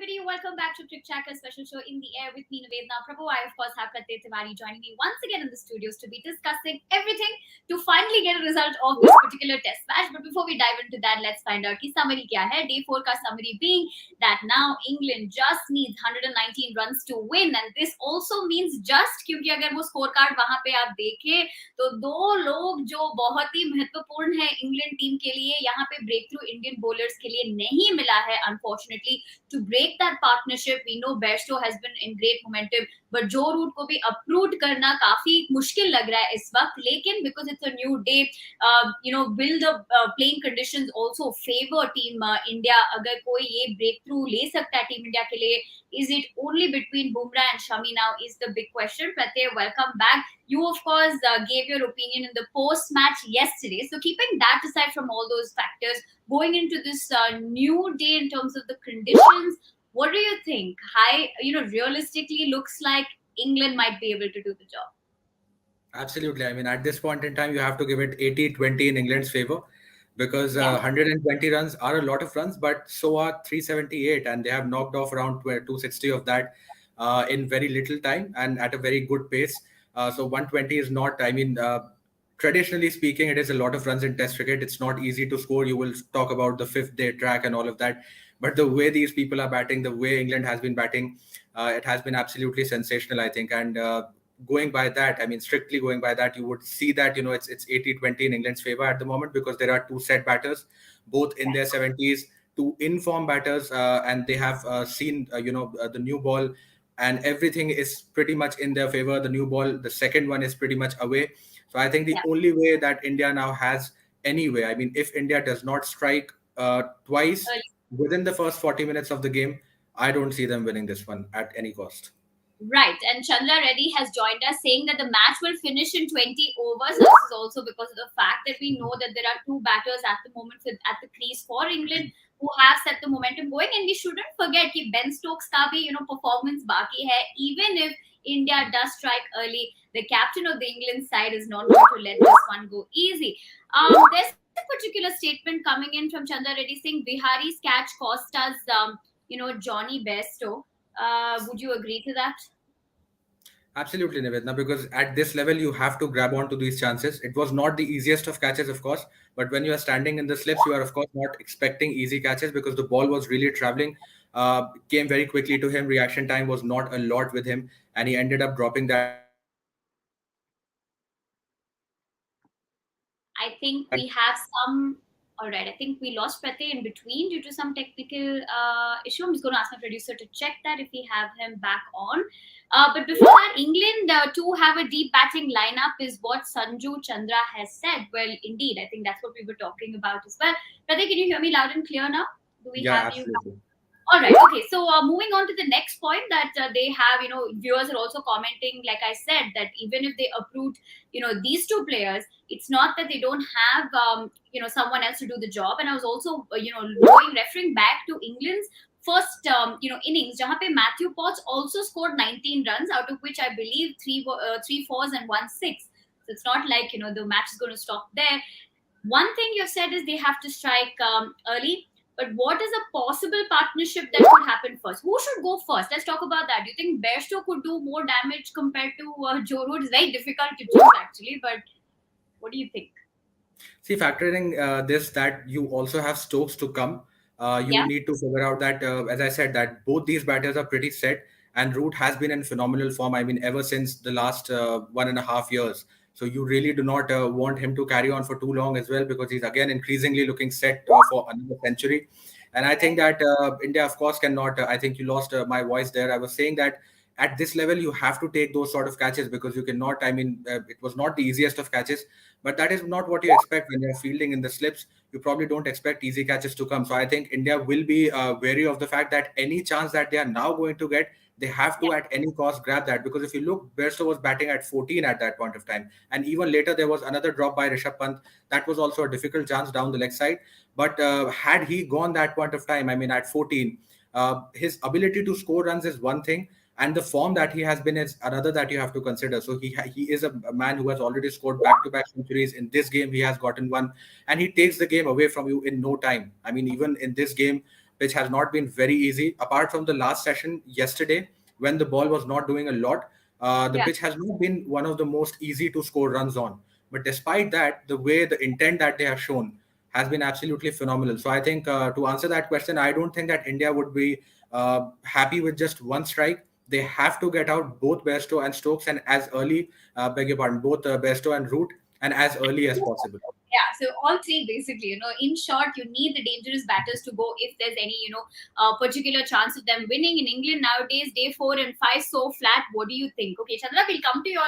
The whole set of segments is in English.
everybody. Welcome back to Trick Tracker special show in the air with me, Nivedna Prabhu. I, of course, have Pratyay Tiwari joining me once again in the studios to be discussing everything to finally get a result of this particular test match. But before we dive into that, let's find out ki summary kya hai. Day 4 ka summary being that now England just needs 119 runs to win. And this also means just क्योंकि अगर वो scorecard वहां पे आप देखें तो दो लोग जो बहुत ही महत्वपूर्ण है इंग्लैंड टीम के लिए यहाँ पे ब्रेक थ्रू इंडियन बॉलर्स के लिए नहीं मिला है unfortunately to break that partnership. We know Bairstow has been in great momentum, but Joe Root को भी uproot करना काफी मुश्किल लग रहा है इस वक्त. लेकिन because it's a new day, will the playing conditions also favor team India? अगर कोई ये breakthrough ले सकता है team India के लिए, is it only between Bumrah and Shami now? Is the big question. Pratyay, welcome back. You, of course, gave your opinion in the post-match yesterday. So keeping that aside from all those factors, going into this new day in terms of the conditions, what do you think? Realistically looks like England might be able to do the job. Absolutely. I mean, at this point in time, you have to give it 80-20 in England's favor because 120 runs are a lot of runs, but so are 378, and they have knocked off around 260 of that in very little time and at a very good pace. So 120 is not, traditionally speaking, it is a lot of runs in Test cricket. It's not easy to score. You will talk about the fifth day track and all of that. But the way these people are batting, the way England has been batting, it has been absolutely sensational, I think. And going by that, strictly going by that, you would see that, it's 80-20 in England's favor at the moment because there are two set batters, both in their 70s, two in-form batters, and they have seen, the new ball, and everything is pretty much in their favor. The new ball, the second one is pretty much away. So I think the only way that India now has any way, if India does not strike twice within the first 40 minutes of the game, I don't see them winning this one at any cost. Right, and Chandra Reddy has joined us saying that the match will finish in 20 overs. This is also because of the fact that we know that there are two batters at the moment at the crease for England who have set the momentum going, and we shouldn't forget that Ben Stokes ka bhi, performance baki hai. Even if India does strike early, the captain of the England side is not going to let this one go easy. There's a particular statement coming in from Chandra Reddy saying Bihari's catch cost us, Jonny Bairstow. Would you agree to that? Absolutely, Nivedna, because at this level, you have to grab onto these chances. It was not the easiest of catches, of course, but when you are standing in the slips, you are, of course, not expecting easy catches because the ball was really traveling, came very quickly to him. Reaction time was not a lot with him, and he ended up dropping that ball in the middle of the order. I think we have some... All right, I think we lost Pratyay in between due to some technical issue. I'm just going to ask my producer to check that if we have him back on. But before that, England to have a deep batting lineup is what Sanju Chandra has said. Well, indeed, I think that's what we were talking about as well. Pratyay, can you hear me loud and clear now? Do we have absolutely. You? All right. Okay. So moving on to the next point that they have, viewers are also commenting, like I said, that even if they uproot, these two players, it's not that they don't have, someone else to do the job. And I was also, referring back to England's first, innings, jahan pe Matthew Potts also scored 19 runs, out of which I believe three fours and 1 6. So it's not like, the match is going to stop there. One thing you've said is they have to strike early. But what is a possible partnership that could happen first? Who should go first? Let's talk about that. Do you think Bairstow could do more damage compared to Joe Root? It's very difficult to choose, actually. But what do you think? See, factoring this, that you also have Stokes to come. You need to figure out that, as I said, that both these batters are pretty set. And Root has been in phenomenal form, ever since the last 1.5 years. So you really do not want him to carry on for too long as well, because he's again increasingly looking set for another century. And I think that India, of course, cannot. I think you lost my voice there. I was saying that at this level, you have to take those sort of catches because you cannot. It was not the easiest of catches, but that is not what you expect when you're fielding in the slips. You probably don't expect easy catches to come. So I think India will be wary of the fact that any chance that they are now going to get, they have to at any cost grab that, because if you look, Bairstow was batting at 14 at that point of time, and even later there was another drop by Rishabh Pant. That was also a difficult chance down the leg side, but had he gone that point of time, at 14, his ability to score runs is one thing, and the form that he has been is another that you have to consider. So he is a man who has already scored back-to-back centuries. In this game, he has gotten one, and he takes the game away from you in no time. Even in this game, pitch has not been very easy. Apart from the last session yesterday, when the ball was not doing a lot, the Yeah. pitch has not been one of the most easy to score runs on. But despite that, the way the intent that they have shown has been absolutely phenomenal. So I think to answer that question, I don't think that India would be happy with just one strike. They have to get out both Bairstow and Stokes, and as early, beg your pardon, both Bairstow and Root, and as early as possible. Yeah, so all three basically, in short, you need the dangerous batters to go if there's any, particular chance of them winning. In England nowadays, day 4 and 5 so flat. What do you think? Okay, Chandra, we'll come to your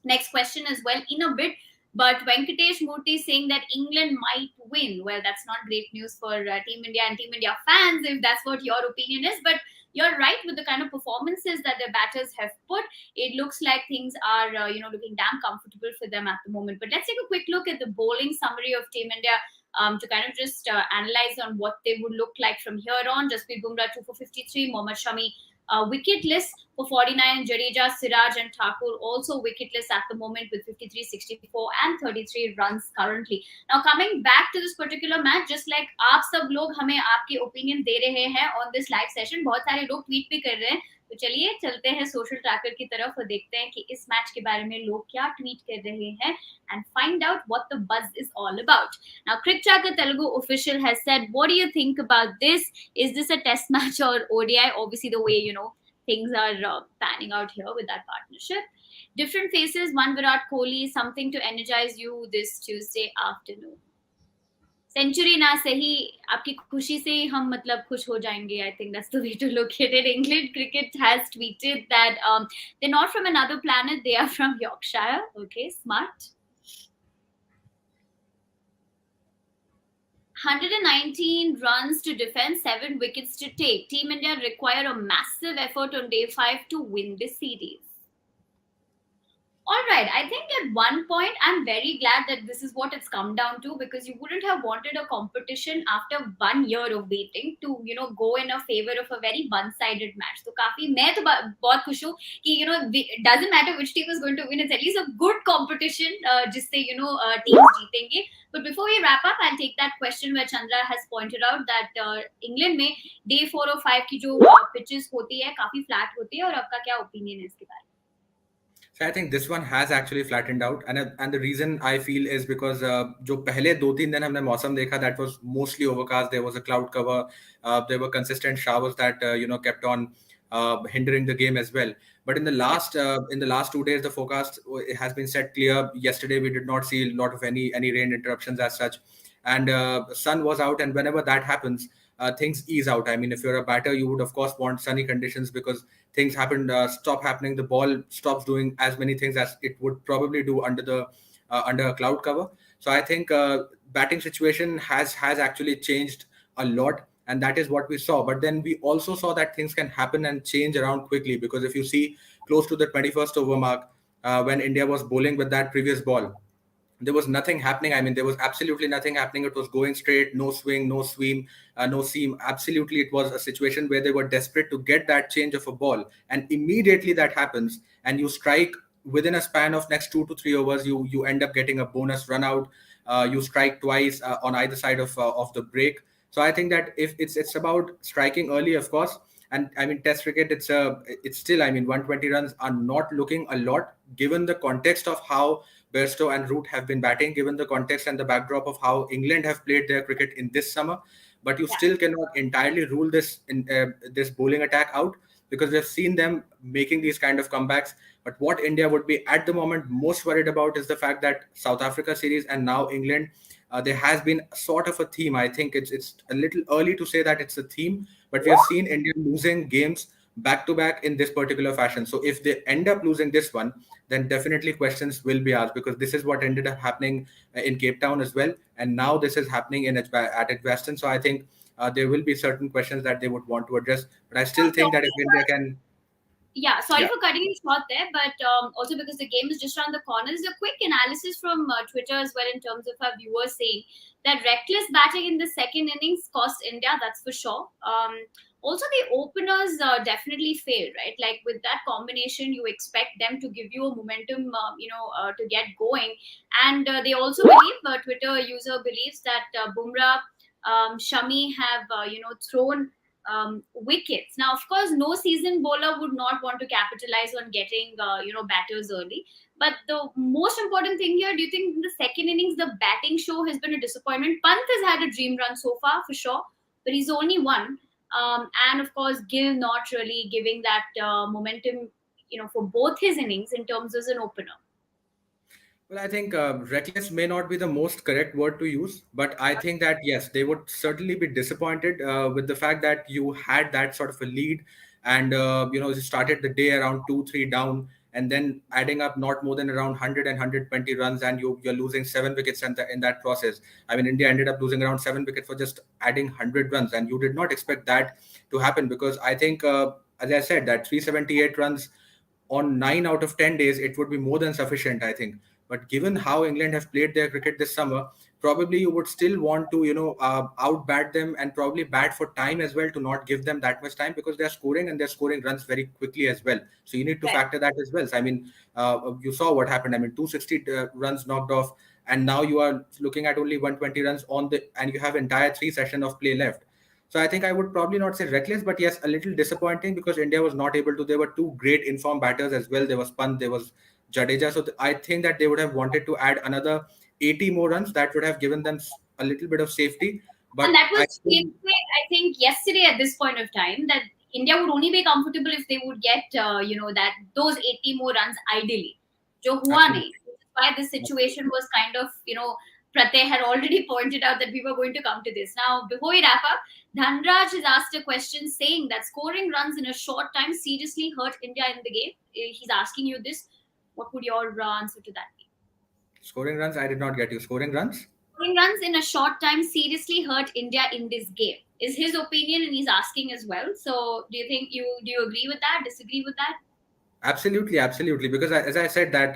next question as well in a bit. But Venkatesh Murthy saying that England might win. Well, that's not great news for Team India and Team India fans if that's what your opinion is. But you're right with the kind of performances that their batters have put. It looks like things are, looking damn comfortable for them at the moment. But let's take a quick look at the bowling summary of Team India to kind of just analyze on what they would look like from here on. Jasprit Bumrah 2 for 53, Mohammad Shami wicketless for 49, Jadeja, Siraj and Thakur also wicketless at the moment with 53, 64 and 33 runs currently. Now coming back to this particular match, just like आप सब लोग हमें आपके opinion दे रहे हैं on this live session, बहुत सारे लोग ट्वीट भी कर रहे हैं, तो चलिए चलते हैं सोशल ट्रैकर की तरफ और देखते हैं कि इस मैच के बारे में लोग क्या ट्वीट कर रहे हैं and find out what the buzz is all about. Now, Cricket Tracker Telugu official has said, what do you think about this? Is this a test match or ODI? Obviously, the way, things are panning out here with that partnership. Different faces, one Virat Kohli, something to energize you this Tuesday afternoon. Century ना सही आपकी खुशी से हम मतलब खुश हो जाएंगे. I think that's the way to look at it. England cricket has tweeted that they're not from another planet, they are from Yorkshire. Okay, smart. 119 runs to defend, 7 wickets to take. Team India require a massive effort on day 5 to win this series. All right, I think at one point, I'm very glad that this is what it's come down to, because you wouldn't have wanted a competition after 1 year of waiting to, go in a favor of a very one-sided match. So, काफी मैं तो बहुत खुश हूँ कि, it doesn't matter which team is going to win. It's at least a good competition, जिससे, teams जीतेंगे. But before we wrap up, I'll take that question where Chandra has pointed out that England में day 4 और 5 की जो pitches होती है काफी flat होती है, और आपका क्या opinion है इसके बारे में? So I think this one has actually flattened out, and the reason I feel is because जो पहले 2-3 दिन हमने मौसम देखा, that was mostly overcast. There was a cloud cover. There were consistent showers that kept on hindering the game as well. But in the last 2 days, the forecast has been set clear. Yesterday we did not see a lot of any rain interruptions as such, and sun was out. And whenever that happens, things ease out. I mean, if you're a batter, you would of course want sunny conditions, because things stop happening. The ball stops doing as many things as it would probably do under a cloud cover. So I think batting situation has actually changed a lot, and that is what we saw. But then we also saw that things can happen and change around quickly, because if you see close to the 21st over mark, when India was bowling with that previous ball, there was nothing happening. I mean, there was absolutely nothing happening. It was going straight, no swing, no seam, no seam. Absolutely, it was a situation where they were desperate to get that change of a ball, and immediately that happens, and you strike within a span of next 2 to 3 overs. You end up getting a bonus run out. You strike twice on either side of the break. So I think that if it's about striking early, of course. And I mean, Test cricket, it's still, I mean, 120 runs are not looking a lot, given the context of how Bairstow and Root have been batting, given the context and the backdrop of how England have played their cricket in this summer. But you still cannot entirely rule this bowling attack out, because we've seen them making these kind of comebacks. But what India would be at the moment most worried about is the fact that South Africa series and now England, there has been sort of a theme. I think it's a little early to say that it's a theme, but we have seen India losing games back to back in this particular fashion. So if they end up losing this one, then definitely questions will be asked, because this is what ended up happening in Cape Town as well, and now this is happening at Edgbaston. So I think there will be certain questions that they would want to address. But I still think that if India can, yeah, sorry for cutting you short there, but also because the game is just around the corner. There's a quick analysis from Twitter as well, in terms of our viewers saying that reckless batting in the second innings cost India, that's for sure. Also, the openers definitely failed, right? Like with that combination, you expect them to give you a momentum, to get going. And they also believe, Twitter user believes that Bumrah Shami have thrown wickets. Now, of course, no season bowler would not want to capitalize on getting batters early. But the most important thing here, do you think in the second innings the batting show has been a disappointment? Pant has had a dream run so far for sure, but he's only one. And of course, Gill not really giving that momentum, for both his innings in terms as an opener. Well, I think reckless may not be the most correct word to use, but I think that yes, they would certainly be disappointed with the fact that you had that sort of a lead, and you started the day around 2-3 down, and then adding up not more than around 100 and 120 runs, and you're losing 7 wickets in that process. I mean, India ended up losing around 7 wickets for just adding 100 runs, and you did not expect that to happen because I think, as I said, that 378 runs on 9 out of 10 days, it would be more than sufficient, I think. But given how England have played their cricket this summer, probably you would still want to, outbat them and probably bat for time as well to not give them that much time because they're scoring and they're scoring runs very quickly as well. So you need to Right. factor that as well. So, I mean, you saw what happened. I mean, 260 runs knocked off, and now you are looking at only 120 runs and you have entire 3 session of play left. So I think I would probably not say reckless, but yes, a little disappointing because India was not able to. There were two great informed batters as well. There was Pant, there was Jadeja. So I think that they would have wanted to add another 80 more runs. That would have given them a little bit of safety. And But that was I think I think yesterday at this point of time that India would only be comfortable if they would get that those 80 more runs ideally. Jo hua nahi. absolutely. Which is why this situation was kind of Pratay had already pointed out that we were going to come to this. Now, before we wrap up, Dhanraj has asked a question saying that scoring runs in a short time seriously hurt India in the game. He's asking you this. What would your answer to that be? Scoring runs, I did not get you. Scoring runs? Scoring runs in a short time seriously hurt India in this game. Is his opinion, and he's asking as well. So, do you agree with that? Disagree with that? Absolutely, absolutely. Because as I said that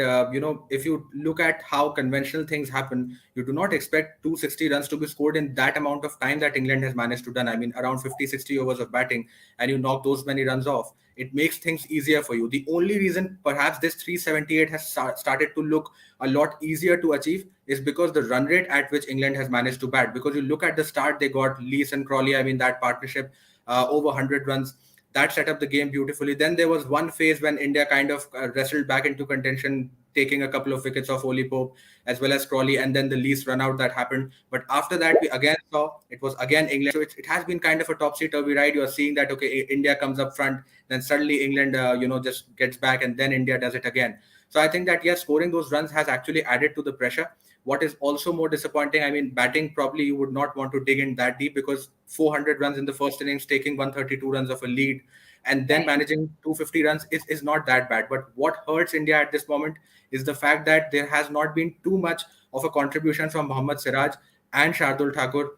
if you look at how conventional things happen, you do not expect 260 runs to be scored in that amount of time that England has managed to done. I mean, around 50, 60 overs of batting, and you knock those many runs off. It makes things easier for you. The only reason perhaps this 378 has started to look a lot easier to achieve is because the run rate at which England has managed to bat. Because you look at the start, they got Lees and Crawley. I mean, that partnership over 100 runs that set up the game beautifully. Then there was one phase when India kind of wrestled back into contention, taking a couple of wickets off Oli Pope as well as Crawley, and then the least run out that happened. But after that, we again saw it was again England. So it has been kind of a topsy-turvy ride. You're seeing that, okay, India comes up front, then suddenly England, just gets back, and then India does it again. So I think that, yes, scoring those runs has actually added to the pressure. What is also more disappointing, I mean, batting, probably you would not want to dig in that deep because 400 runs in the first innings, taking 132 runs of a lead, and then Right. managing 250 runs is not that bad. But what hurts India at this moment is the fact that there has not been too much of a contribution from Mohammad Siraj and Shardul Thakur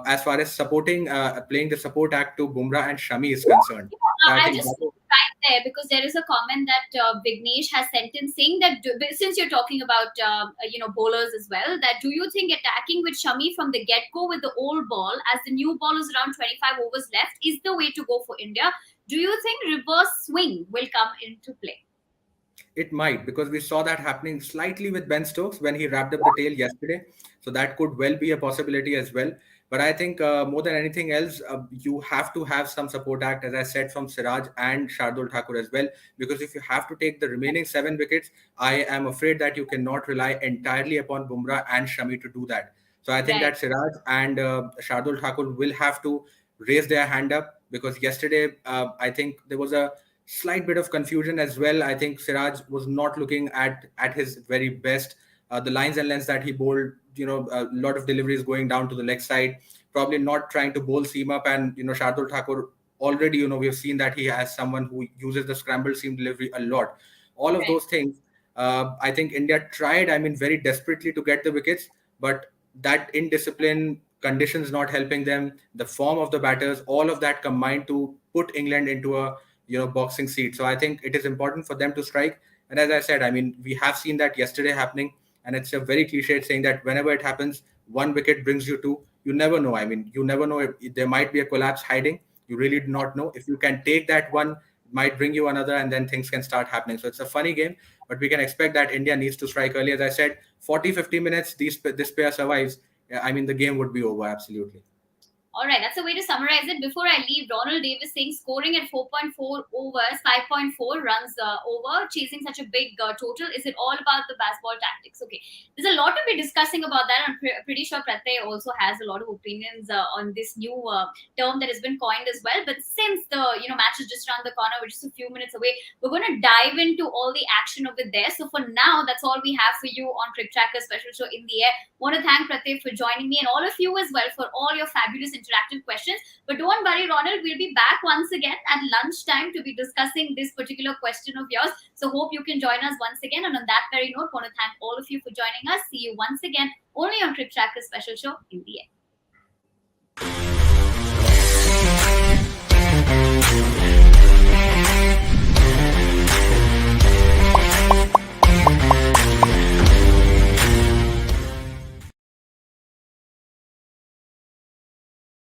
as far as playing the support act to Bumrah and Shami is concerned. So I I'll think just that is right there because there is a comment that Vignesh has sent in saying that since you're talking about bowlers as well, that do you think attacking with Shami from the get go with the old ball as the new ball is around 25 overs left is the way to go for India? Do you think reverse swing will come into play? It might, because we saw that happening slightly with Ben Stokes when he wrapped up the tail yesterday. So that could well be a possibility as well. But I think more than anything else, you have to have some support act, as I said, from Siraj and Shardul Thakur as well. Because if you have to take the remaining 7 wickets, I am afraid that you cannot rely entirely upon Bumrah and Shami to do that. So I think Right. that Siraj and Shardul Thakur will have to raise their hand up because yesterday, I think there was a slight bit of confusion as well. I think Siraj was not looking at his very best. The lines and lengths that he bowled, a lot of deliveries going down to the leg side, probably not trying to bowl seam up. And Shardul Thakur already, we've seen that he has someone who uses the scramble seam delivery a lot. All of Right. those things, I think India tried, I mean, very desperately to get the wickets, but that indiscipline, conditions not helping them, the form of the batters, all of that combined to put England into a boxing seat. So I think it is important for them to strike. And as I said, I mean, we have seen that yesterday happening, and it's a very cliched saying that whenever it happens, 1 wicket brings you two. You never know. I mean, you never know if there might be a collapse hiding. You really do not know. If you can take that one, it might bring you another, and then things can start happening. So it's a funny game, but we can expect that India needs to strike early. As I said, 40, 50 minutes, this pair survives. I mean, the game would be over, absolutely. All right, that's a way to summarize it. Before I leave, Ronald Davis saying scoring at 4.4 overs, 5.4 runs over, chasing such a big total. Is it all about the baseball tactics? Okay, there's a lot to be discussing about that. I'm pretty sure Pratay also has a lot of opinions on this new term that has been coined as well. But since the match is just around the corner, we're just a few minutes away, we're going to dive into all the action over there. So for now, that's all we have for you on Cricket Tracker Special Show in the Air. Want to thank Pratay for joining me and all of you as well for all your fabulous interactive questions. But don't worry, Ronald, we'll be back once again at lunchtime to be discussing this particular question of yours. So hope you can join us once again. And on that very note, want to thank all of you for joining us. See you once again only on Cricket Tracker Special Show in the Air.